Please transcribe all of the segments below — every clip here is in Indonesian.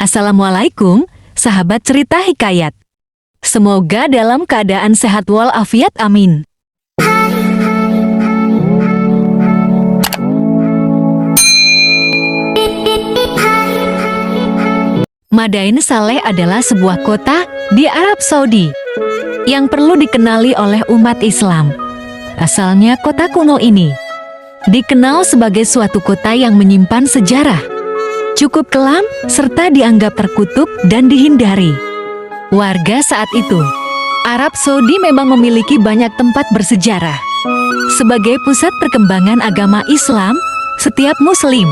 Assalamualaikum, sahabat cerita hikayat. Semoga dalam keadaan sehat walafiat, amin. Madain Saleh adalah sebuah kota di Arab Saudi yang perlu dikenali oleh umat Islam. Asalnya kota kuno ini dikenal sebagai suatu kota yang menyimpan sejarah cukup kelam serta dianggap terkutuk dan dihindari warga saat itu. Arab Saudi memang memiliki banyak tempat bersejarah. Sebagai pusat perkembangan agama Islam, setiap Muslim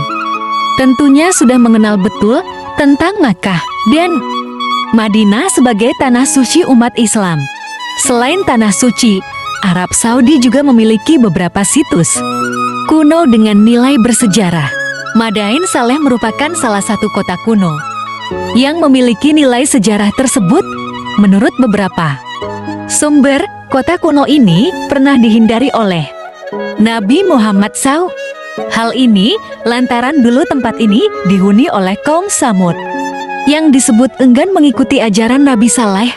tentunya sudah mengenal betul tentang Makkah dan Madinah sebagai tanah suci umat Islam. Selain tanah suci, Arab Saudi juga memiliki beberapa situs kuno dengan nilai bersejarah. Madain Saleh merupakan salah satu kota kuno yang memiliki nilai sejarah tersebut. Menurut beberapa sumber, kota kuno ini pernah dihindari oleh Nabi Muhammad SAW. Hal ini lantaran dulu tempat ini dihuni oleh kaum Samud yang disebut enggan mengikuti ajaran Nabi Saleh.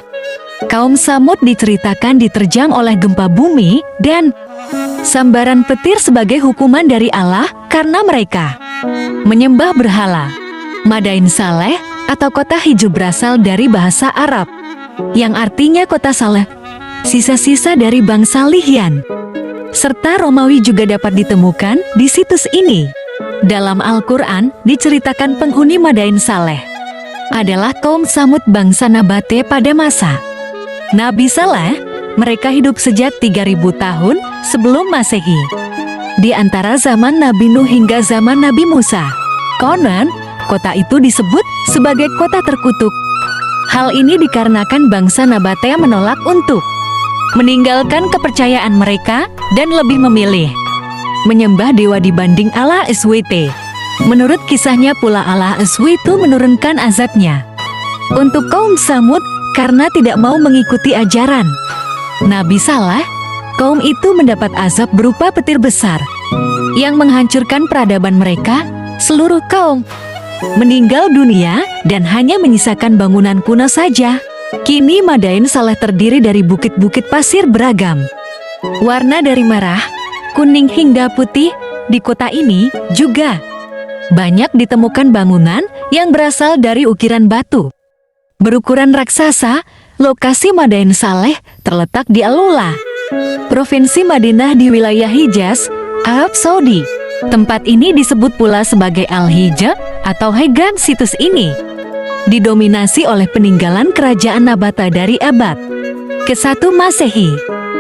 Kaum Samud diceritakan diterjang oleh gempa bumi dan sambaran petir sebagai hukuman dari Allah karena mereka menyembah berhala. Madain Saleh atau kota hijau berasal dari bahasa Arab yang artinya kota saleh, sisa-sisa dari bangsa Lihyan. Serta Romawi juga dapat ditemukan di situs ini. Dalam Al-Quran diceritakan penghuni Madain Saleh adalah kaum Samud bangsa Nabate pada masa Nabi Saleh. Mereka hidup sejak 3000 tahun sebelum Masehi, di antara zaman Nabi Nuh hingga zaman Nabi Musa. Konon, kota itu disebut sebagai kota terkutuk. Hal ini dikarenakan bangsa Nabate menolak untuk meninggalkan kepercayaan mereka dan lebih memilih menyembah dewa dibanding Allah SWT. Menurut kisahnya pula Allah SWT menurunkan azabnya untuk kaum Samud karena tidak mau mengikuti ajaran Nabi Saleh. Kaum itu mendapat azab berupa petir besar yang menghancurkan peradaban mereka. Seluruh kaum meninggal dunia dan hanya menyisakan bangunan kuno saja. Kini Madain Saleh terdiri dari bukit-bukit pasir beragam warna dari merah, kuning hingga putih. Di kota ini juga banyak ditemukan bangunan yang berasal dari ukiran batu berukuran raksasa. Lokasi Madain Saleh terletak di Al-Ula, Provinsi Madinah di wilayah Hijaz, Arab Saudi. Tempat ini disebut pula sebagai Al-Hijaz atau Hegan. Situs ini didominasi oleh peninggalan kerajaan Nabata dari abad ke-1 Masehi.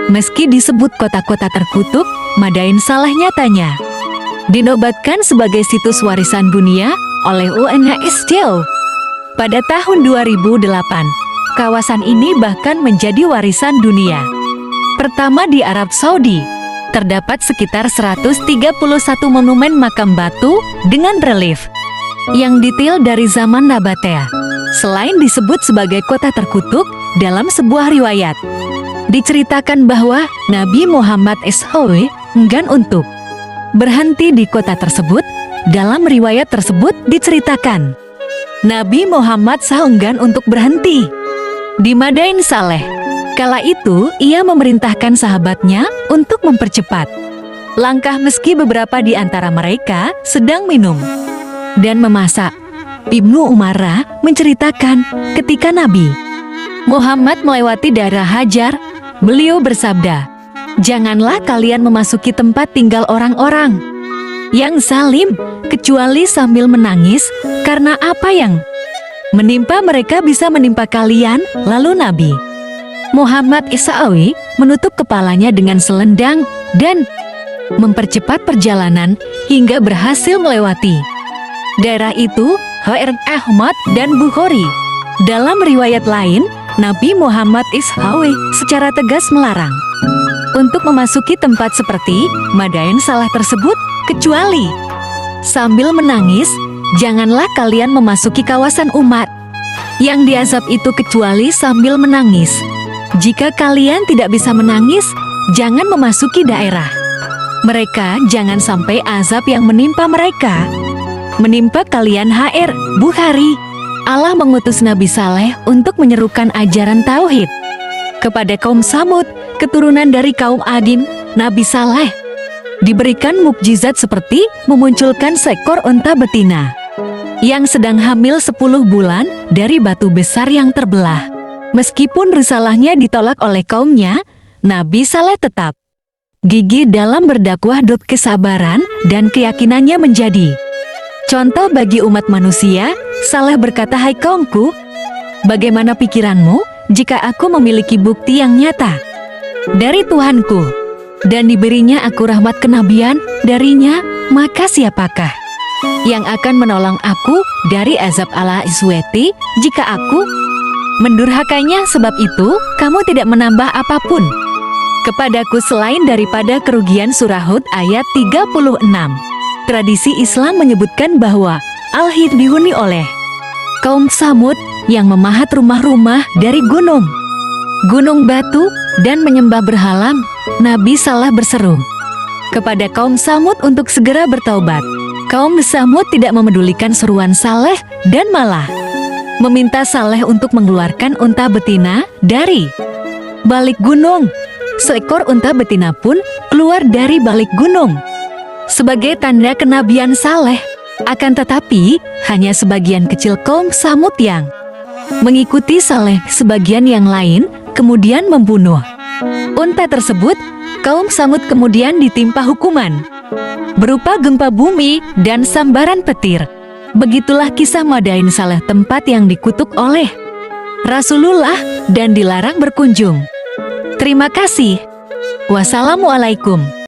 Meski disebut kota-kota terkutuk, Madain Saleh nyatanya dinobatkan sebagai situs warisan dunia oleh UNESCO. Pada tahun 2008, kawasan ini bahkan menjadi warisan dunia pertama di Arab Saudi. Terdapat sekitar 131 monumen makam batu dengan relief yang detail dari zaman Nabatea. Selain disebut sebagai kota terkutuk, dalam sebuah riwayat diceritakan bahwa Nabi Muhammad SAW enggan untuk berhenti di kota tersebut. Dalam riwayat tersebut diceritakan Nabi Muhammad SAW enggan untuk berhenti di Madain Saleh. Kala itu ia memerintahkan sahabatnya untuk mempercepat langkah meski beberapa di antara mereka sedang minum dan memasak. Ibnu Umara menceritakan ketika Nabi Muhammad melewati daerah Hajar, beliau bersabda, "Janganlah kalian memasuki tempat tinggal orang-orang yang zalim kecuali sambil menangis karena apa yang menimpa mereka bisa menimpa kalian." Lalu Nabi Muhammad SAW menutup kepalanya dengan selendang dan mempercepat perjalanan hingga berhasil melewati daerah itu. Ahmad dan Bukhari. Dalam riwayat lain, Nabi Muhammad SAW secara tegas melarang untuk memasuki tempat seperti Madain Saleh tersebut kecuali sambil menangis. Janganlah kalian memasuki kawasan umat yang diazab itu kecuali sambil menangis. Jika kalian tidak bisa menangis, jangan memasuki daerah mereka. Jangan sampai azab yang menimpa mereka menimpa kalian. Bukhari. Allah mengutus Nabi Saleh untuk menyerukan ajaran tauhid kepada kaum Samud, keturunan dari kaum Adin. Nabi Saleh diberikan mukjizat seperti memunculkan seekor unta betina yang sedang hamil 10 bulan dari batu besar yang terbelah. Meskipun risalahnya ditolak oleh kaumnya, Nabi Saleh tetap gigih dalam berdakwah. Kesabaran dan keyakinannya menjadi contoh bagi umat manusia. Saleh berkata, "Hai kaumku, bagaimana pikiranmu jika aku memiliki bukti yang nyata dari Tuhanku dan diberinya aku rahmat kenabian darinya, maka siapakah yang akan menolong aku dari azab Allah Iswati jika aku mendurhakainya? Sebab itu, kamu tidak menambah apapun kepadaku selain daripada kerugian." Surah Hud ayat 36. Tradisi Islam menyebutkan bahwa Al-Hid dihuni oleh kaum Samud yang memahat rumah-rumah dari gunung batu dan menyembah berhala. Nabi Saleh berseru kepada kaum Samud untuk segera bertaubat. Kaum Samud tidak memedulikan seruan Saleh dan malah meminta Saleh untuk mengeluarkan unta betina dari balik gunung. Seekor unta betina pun keluar dari balik gunung sebagai tanda kenabian Saleh. Akan tetapi, hanya sebagian kecil kaum Samud yang mengikuti Saleh. Sebagian yang lain kemudian membunuh unta tersebut. Kaum Samud kemudian ditimpa hukuman berupa gempa bumi dan sambaran petir. Begitulah kisah Madain Saleh, tempat yang dikutuk oleh Rasulullah dan dilarang berkunjung. Terima kasih. Wassalamualaikum.